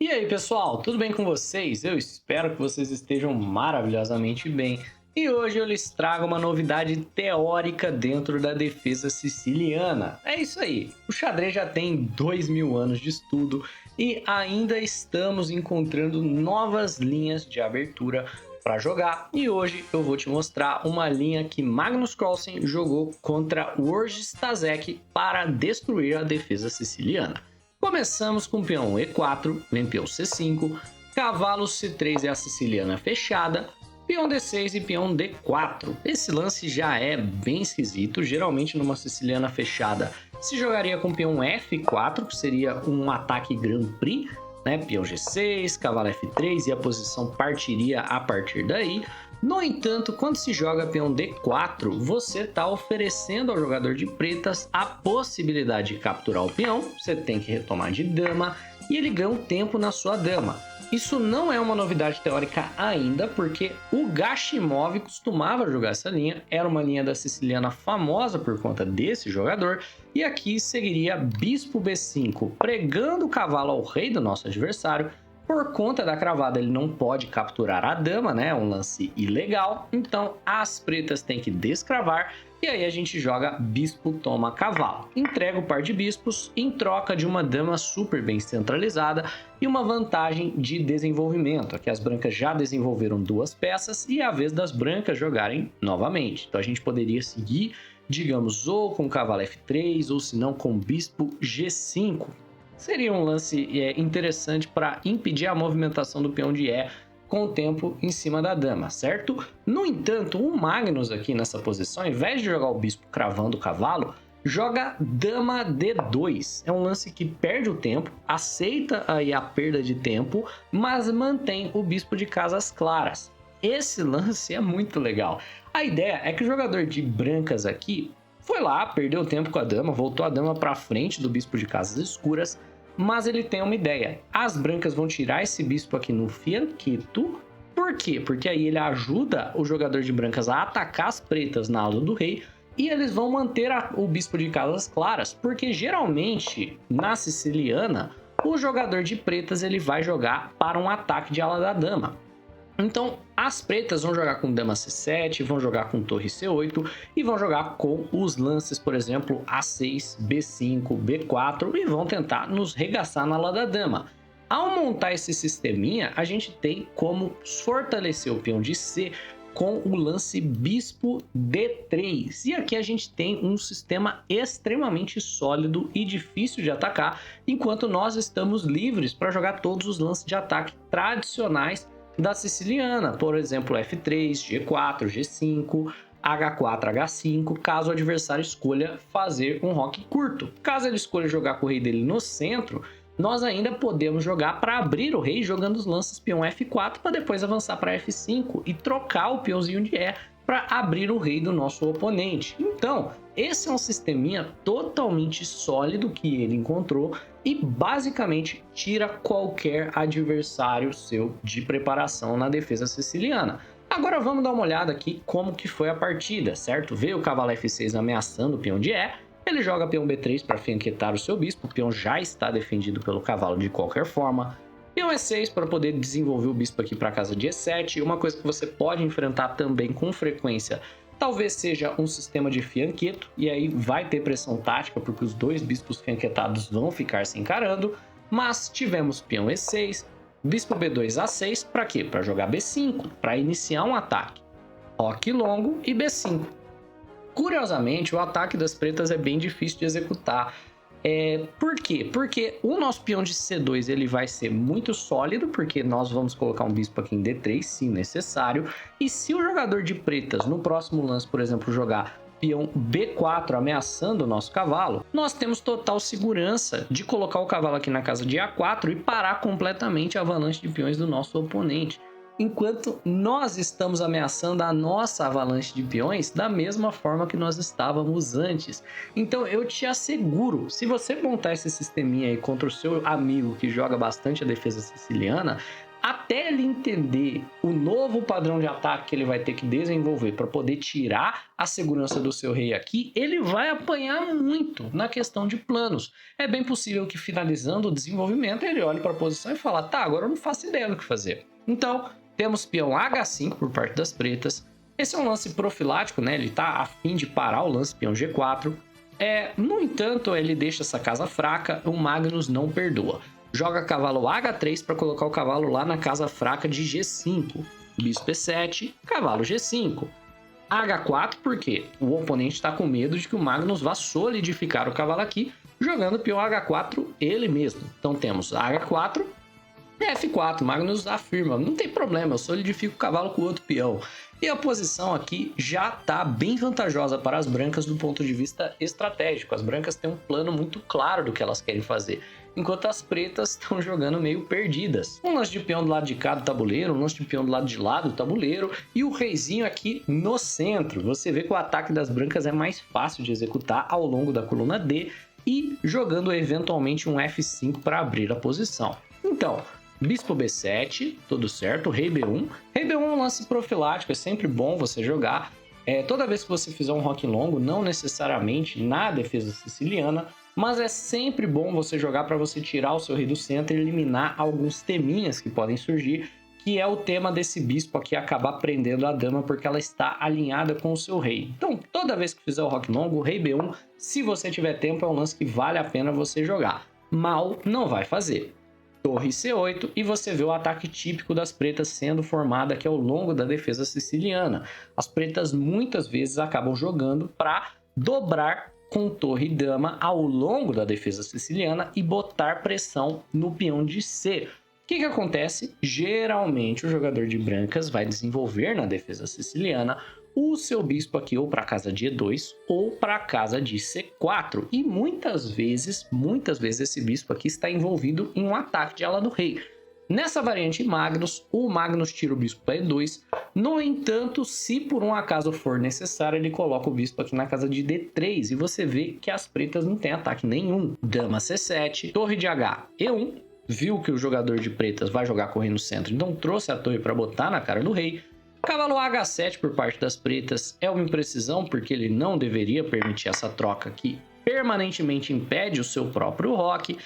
E aí, pessoal, tudo bem com vocês? Eu espero que vocês estejam maravilhosamente bem. E hoje eu lhes trago uma novidade teórica dentro da defesa siciliana. É isso aí, o xadrez já tem 2000 anos de estudo e ainda estamos encontrando novas linhas de abertura para jogar. E hoje eu vou te mostrar uma linha que Magnus Carlsen jogou contra Wojciech Staszek para destruir a defesa siciliana. Começamos com peão E4, vem peão C5, cavalo C3 é a siciliana fechada, peão D6 e peão D4. Esse lance já é bem esquisito, geralmente numa siciliana fechada se jogaria com peão F4, que seria um ataque Grand Prix, né? Peão G6, cavalo F3 e a posição partiria a partir daí. No entanto, quando se joga peão D4, você está oferecendo ao jogador de pretas a possibilidade de capturar o peão, você tem que retomar de dama e ele ganha um tempo na sua dama. Isso não é uma novidade teórica ainda, porque o Gashimov costumava jogar essa linha, era uma linha da siciliana famosa por conta desse jogador, e aqui seguiria bispo B5, pregando o cavalo ao rei do nosso adversário. Por conta da cravada, ele não pode capturar a dama, né? É um lance ilegal. Então, as pretas têm que descravar. E aí a gente joga bispo toma cavalo. Entrega o par de bispos em troca de uma dama super bem centralizada e uma vantagem de desenvolvimento. Aqui as brancas já desenvolveram duas peças e é a vez das brancas jogarem novamente. Então a gente poderia seguir, digamos, ou com cavalo F3 ou se não com bispo G5. Seria um lance interessante para impedir a movimentação do peão de E com o tempo em cima da dama, certo? No entanto, o Magnus aqui nessa posição, ao invés de jogar o bispo cravando o cavalo, joga dama D2. É um lance que perde o tempo, aceita aí a perda de tempo, mas mantém o bispo de casas claras. Esse lance é muito legal. A ideia é que o jogador de brancas aqui foi lá, perdeu tempo com a dama, voltou a dama para frente do bispo de casas escuras, mas ele tem uma ideia. As brancas vão tirar esse bispo aqui no fianquito. Por quê? Porque aí ele ajuda o jogador de brancas a atacar as pretas na ala do rei e eles vão manter o bispo de casas claras, porque geralmente na siciliana o jogador de pretas ele vai jogar para um ataque de ala da dama. Então, as pretas vão jogar com dama C7, vão jogar com torre C8 e vão jogar com os lances, por exemplo, A6, B5, B4 e vão tentar nos regaçar na ala da dama. Ao montar esse sisteminha, a gente tem como fortalecer o peão de C com o lance bispo D3. E aqui a gente tem um sistema extremamente sólido e difícil de atacar, enquanto nós estamos livres para jogar todos os lances de ataque tradicionais da siciliana, por exemplo, F3, G4, G5, H4, H5, caso o adversário escolha fazer um roque curto. Caso ele escolha jogar com o rei dele no centro, nós ainda podemos jogar para abrir o rei jogando os lances peão F4 para depois avançar para F5 e trocar o peãozinho de E para abrir o rei do nosso oponente. Então, esse é um sisteminha totalmente sólido que ele encontrou e basicamente tira qualquer adversário seu de preparação na defesa siciliana. Agora vamos dar uma olhada aqui como que foi a partida, certo? Veio o cavalo F6 ameaçando o peão de E, ele joga peão B3 para fianquetar o seu bispo, o peão já está defendido pelo cavalo de qualquer forma. Peão E6 para poder desenvolver o bispo aqui para a casa de E7. Uma coisa que você pode enfrentar também com frequência, talvez seja um sistema de fianqueto, e aí vai ter pressão tática, porque os dois bispos fianquetados vão ficar se encarando. Mas tivemos peão E6, bispo B2 A6, para quê? Para jogar B5, para iniciar um ataque. Roque longo e B5. Curiosamente, o ataque das pretas é bem difícil de executar. Por quê? Porque o nosso peão de C2 ele vai ser muito sólido, porque nós vamos colocar um bispo aqui em D3, se necessário. E se o jogador de pretas, no próximo lance, por exemplo, jogar peão B4 ameaçando o nosso cavalo, nós temos total segurança de colocar o cavalo aqui na casa de A4 e parar completamente a avalanche de peões do nosso oponente, enquanto nós estamos ameaçando a nossa avalanche de peões da mesma forma que nós estávamos antes. Então eu te asseguro, se você montar esse sisteminha aí contra o seu amigo que joga bastante a defesa siciliana, até ele entender o novo padrão de ataque que ele vai ter que desenvolver para poder tirar a segurança do seu rei aqui, ele vai apanhar muito na questão de planos. É bem possível que finalizando o desenvolvimento ele olhe para a posição e fale, tá, agora eu não faço ideia do que fazer. Então, temos peão H5 por parte das pretas. Esse é um lance profilático, né? Ele tá a fim de parar o lance peão G4. No entanto, ele deixa essa casa fraca, o Magnus não perdoa. Joga cavalo H3 para colocar o cavalo lá na casa fraca de G5. Bispo E7, cavalo G5. H4 porque o oponente está com medo de que o Magnus vá solidificar o cavalo aqui, jogando peão H4 ele mesmo. Então temos H4, F4, Magnus afirma, não tem problema, eu solidifico o cavalo com o outro peão. E a posição aqui já está bem vantajosa para as brancas do ponto de vista estratégico. As brancas têm um plano muito claro do que elas querem fazer, enquanto as pretas estão jogando meio perdidas. Um lance de peão do lado de cá do tabuleiro, um lance de peão do lado de lá do tabuleiro e o reizinho aqui no centro. Você vê que o ataque das brancas é mais fácil de executar ao longo da coluna D e jogando eventualmente um F5 para abrir a posição. Então, Bispo B7, tudo certo, Rei B1. Rei B1 é um lance profilático, é sempre bom você jogar. Toda vez que você fizer um rock longo, não necessariamente na defesa siciliana, mas é sempre bom você jogar para você tirar o seu rei do centro e eliminar alguns teminhas que podem surgir, que é o tema desse bispo aqui acabar prendendo a dama porque ela está alinhada com o seu rei. Então, toda vez que fizer o rock longo, o Rei B1, se você tiver tempo, é um lance que vale a pena você jogar. Mal não vai fazer. Torre C8 e você vê o ataque típico das pretas sendo formado aqui ao longo da defesa siciliana. As pretas muitas vezes acabam jogando para dobrar com torre e dama ao longo da defesa siciliana e botar pressão no peão de C. O que acontece? Geralmente o jogador de brancas vai desenvolver na defesa siciliana o seu bispo aqui ou para a casa de E2 ou para a casa de C4. E muitas vezes esse bispo aqui está envolvido em um ataque de ala do rei. Nessa variante Magnus, o Magnus tira o bispo para E2. No entanto, se por um acaso for necessário, ele coloca o bispo aqui na casa de D3. E você vê que as pretas não têm ataque nenhum. Dama C7, torre de H, E1. Viu que o jogador de pretas vai jogar correndo no centro, então trouxe a torre para botar na cara do rei. Cavalo H7 por parte das pretas é uma imprecisão, porque ele não deveria permitir essa troca que permanentemente impede o seu próprio roque.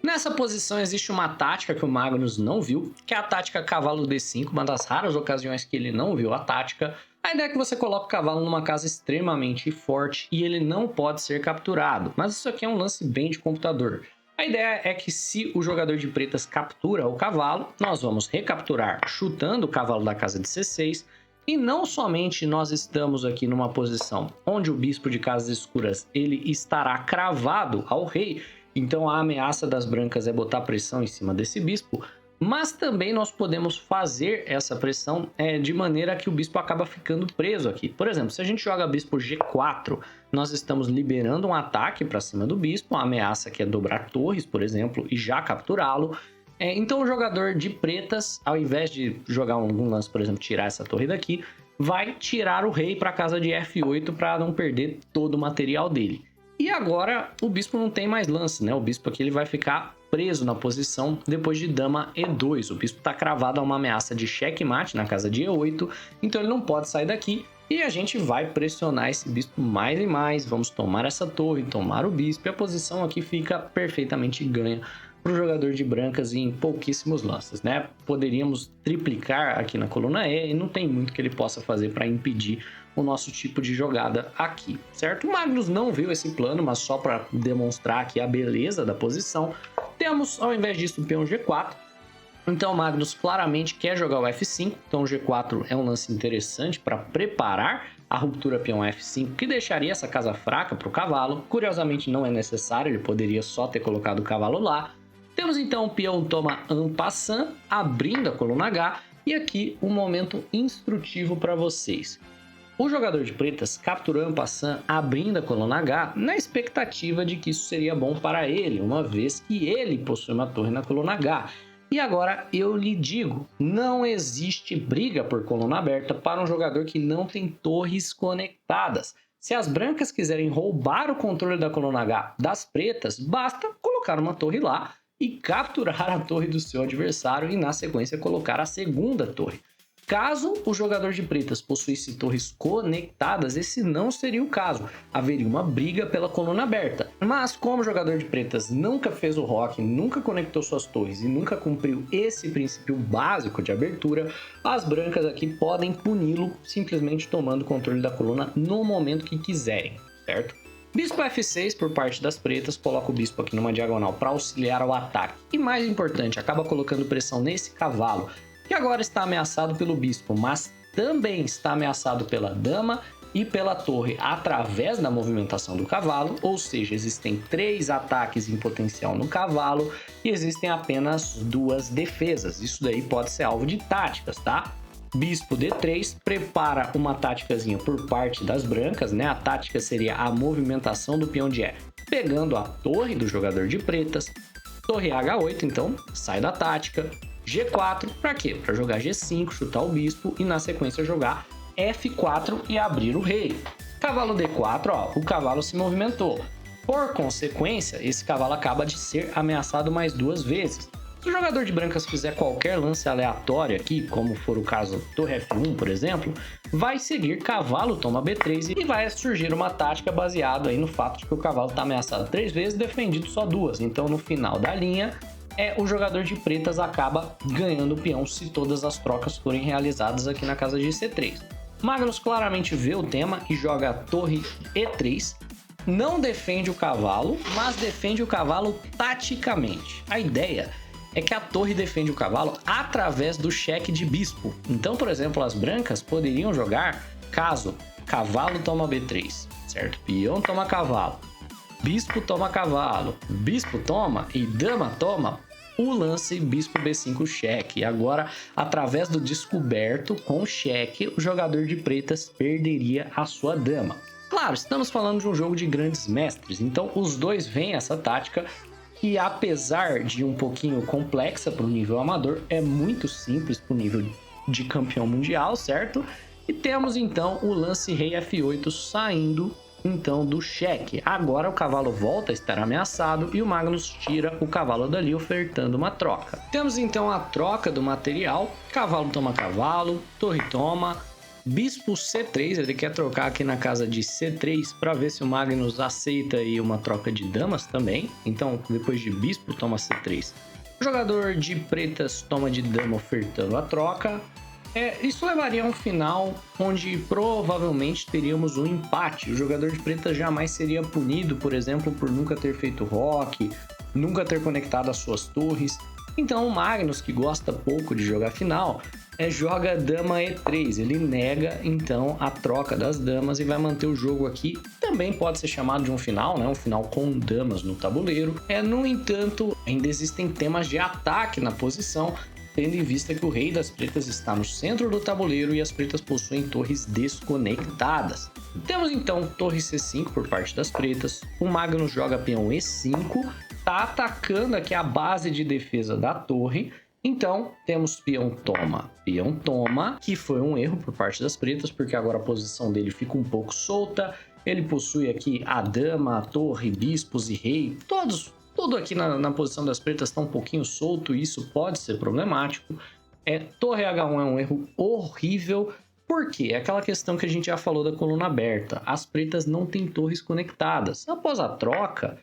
Nessa posição existe uma tática que o Magnus não viu, que é a tática cavalo D5, uma das raras ocasiões que ele não viu a tática. A ideia é que você coloca o cavalo numa casa extremamente forte e ele não pode ser capturado, mas isso aqui é um lance bem de computador. A ideia é que se o jogador de pretas captura o cavalo, nós vamos recapturar chutando o cavalo da casa de C6. E não somente nós estamos aqui numa posição onde o bispo de casas escuras ele estará cravado ao rei, então a ameaça das brancas é botar pressão em cima desse bispo, mas também nós podemos fazer essa pressão de maneira que o bispo acaba ficando preso aqui. Por exemplo, se a gente joga bispo G4, nós estamos liberando um ataque para cima do bispo, uma ameaça que é dobrar torres, por exemplo, e já capturá-lo. Então o jogador de pretas, ao invés de jogar algum lance, por exemplo, tirar essa torre daqui, vai tirar o rei para a casa de F8 para não perder todo o material dele. E agora o bispo não tem mais lance, né? O bispo aqui ele vai ficar preso na posição depois de dama E2. O bispo está cravado a uma ameaça de checkmate na casa de E8, então ele não pode sair daqui. E a gente vai pressionar esse bispo mais e mais. Vamos tomar essa torre, tomar o bispo. E a posição aqui fica perfeitamente ganha para o jogador de brancas em pouquíssimos lances, né? Poderíamos triplicar aqui na coluna E e não tem muito que ele possa fazer para impedir o nosso tipo de jogada aqui, certo? O Magnus não viu esse plano, mas só para demonstrar aqui a beleza da posição, temos ao invés disso o peão G4. Então o Magnus claramente quer jogar o F5, então o G4 é um lance interessante para preparar a ruptura peão F5, que deixaria essa casa fraca para o cavalo. Curiosamente não é necessário, ele poderia só ter colocado o cavalo lá. Temos então o peão toma en passant, abrindo a coluna H, e aqui um momento instrutivo para vocês. O jogador de pretas capturou en passant, abrindo a coluna H, na expectativa de que isso seria bom para ele, uma vez que ele possui uma torre na coluna H. E agora eu lhe digo, não existe briga por coluna aberta para um jogador que não tem torres conectadas. Se as brancas quiserem roubar o controle da coluna H das pretas, basta colocar uma torre lá e capturar a torre do seu adversário e na sequência colocar a segunda torre. Caso o jogador de pretas possuísse torres conectadas, esse não seria o caso. Haveria uma briga pela coluna aberta. Mas como o jogador de pretas nunca fez o rock, nunca conectou suas torres e nunca cumpriu esse princípio básico de abertura, as brancas aqui podem puni-lo simplesmente tomando controle da coluna no momento que quiserem, certo? Bispo F6 por parte das pretas, coloca o bispo aqui numa diagonal para auxiliar ao ataque. E mais importante, acaba colocando pressão nesse cavalo, que agora está ameaçado pelo bispo, mas também está ameaçado pela dama e pela torre através da movimentação do cavalo, ou seja, existem 3 ataques em potencial no cavalo e existem apenas 2 defesas. Isso daí pode ser alvo de táticas, tá? Bispo D3 prepara uma táticazinha por parte das brancas, né? A tática seria a movimentação do peão de E, pegando a torre do jogador de pretas. Torre H8, então, sai da tática. G4, para quê? Para jogar G5, chutar o bispo e na sequência jogar F4 e abrir o rei. Cavalo D4, ó, o cavalo se movimentou. Por consequência, esse cavalo acaba de ser ameaçado mais 2 vezes. Se o jogador de brancas fizer qualquer lance aleatório aqui, como for o caso torre F1, por exemplo, vai seguir cavalo toma B3 e vai surgir uma tática baseada aí no fato de que o cavalo está ameaçado 3 vezes, defendido só 2. Então, no final da linha, o jogador de pretas acaba ganhando o peão se todas as trocas forem realizadas aqui na casa de C3. Magnus claramente vê o tema e joga a torre E3. Não defende o cavalo, mas defende o cavalo taticamente. A ideia é que a torre defende o cavalo através do cheque de bispo. Então, por exemplo, as brancas poderiam jogar caso cavalo toma B3, certo? Peão toma cavalo, bispo toma cavalo, bispo toma e dama toma, o lance bispo B5 cheque. Agora, através do descoberto com cheque, o jogador de pretas perderia a sua dama. Claro, estamos falando de um jogo de grandes mestres, então os dois veem essa tática que, apesar de um pouquinho complexa para o nível amador, é muito simples para o nível de campeão mundial, certo? E temos então o lance rei F8 saindo então do cheque. Agora o cavalo volta a estar ameaçado e o Magnus tira o cavalo dali, ofertando uma troca. Temos então a troca do material, cavalo toma cavalo, torre toma, bispo C3, ele quer trocar aqui na casa de C3 para ver se o Magnus aceita aí uma troca de damas também. Então depois de bispo toma C3, o jogador de pretas toma de dama ofertando a troca. Isso levaria a um final onde provavelmente teríamos um empate. O jogador de pretas jamais seria punido, por exemplo, por nunca ter feito rock, nunca ter conectado as suas torres. Então o Magnus, que gosta pouco de jogar final, joga dama E3. Ele nega então a troca das damas e vai manter o jogo aqui. Também pode ser chamado de um final, né? Um final com damas no tabuleiro. No entanto, ainda existem temas de ataque na posição, tendo em vista que o rei das pretas está no centro do tabuleiro e as pretas possuem torres desconectadas. Temos então torre C5 por parte das pretas, o Magnus joga peão E5, está atacando aqui a base de defesa da torre. Então temos peão toma, que foi um erro por parte das pretas, porque agora a posição dele fica um pouco solta. Ele possui aqui a dama, a torre, bispos e rei, tudo aqui na posição das pretas está um pouquinho solto e isso pode ser problemático. Torre H1 é um erro horrível, porque é aquela questão que a gente já falou da coluna aberta. As pretas não têm torres conectadas. Após a troca,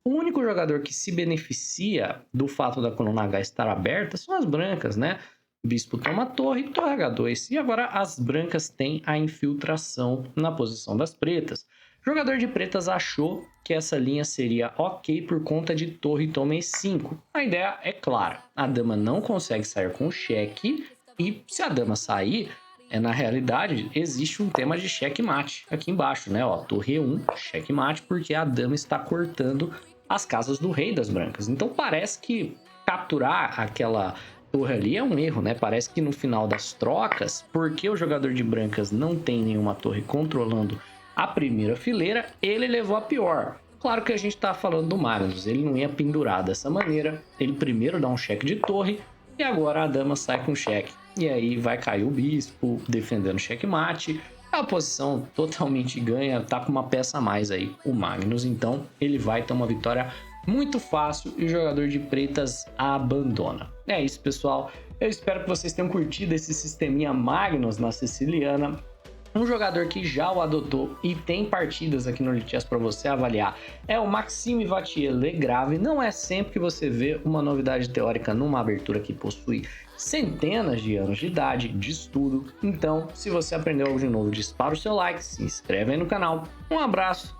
o único jogador que se beneficia do fato da coluna H estar aberta são as brancas, né? Bispo toma torre, torre H2. E agora as brancas têm a infiltração na posição das pretas. O jogador de pretas achou que essa linha seria ok por conta de torre toma E5. A ideia é clara, a dama não consegue sair com o cheque e se a dama sair, na realidade existe um tema de checkmate aqui embaixo, né? Ó, torre E1, checkmate, porque a dama está cortando as casas do rei das brancas. Então parece que capturar aquela torre ali é um erro, né? Parece que no final das trocas, porque o jogador de brancas não tem nenhuma torre controlando a primeira fileira, ele levou a pior. Claro que a gente está falando do Magnus, ele não ia pendurar dessa maneira. Ele primeiro dá um cheque de torre e agora a dama sai com cheque. E aí vai cair o bispo defendendo checkmate. A posição totalmente ganha, tá com uma peça a mais aí o Magnus, então ele vai ter uma vitória muito fácil e o jogador de pretas abandona. É isso, pessoal. Eu espero que vocês tenham curtido esse sisteminha Magnus na Siciliana. Um jogador que já o adotou e tem partidas aqui no Elite Chess para você avaliar é o Maxime Vattier Legrave. Não é sempre que você vê uma novidade teórica numa abertura que possui centenas de anos de idade, de estudo. Então, se você aprendeu algo de novo, dispara o seu like, se inscreve aí no canal. Um abraço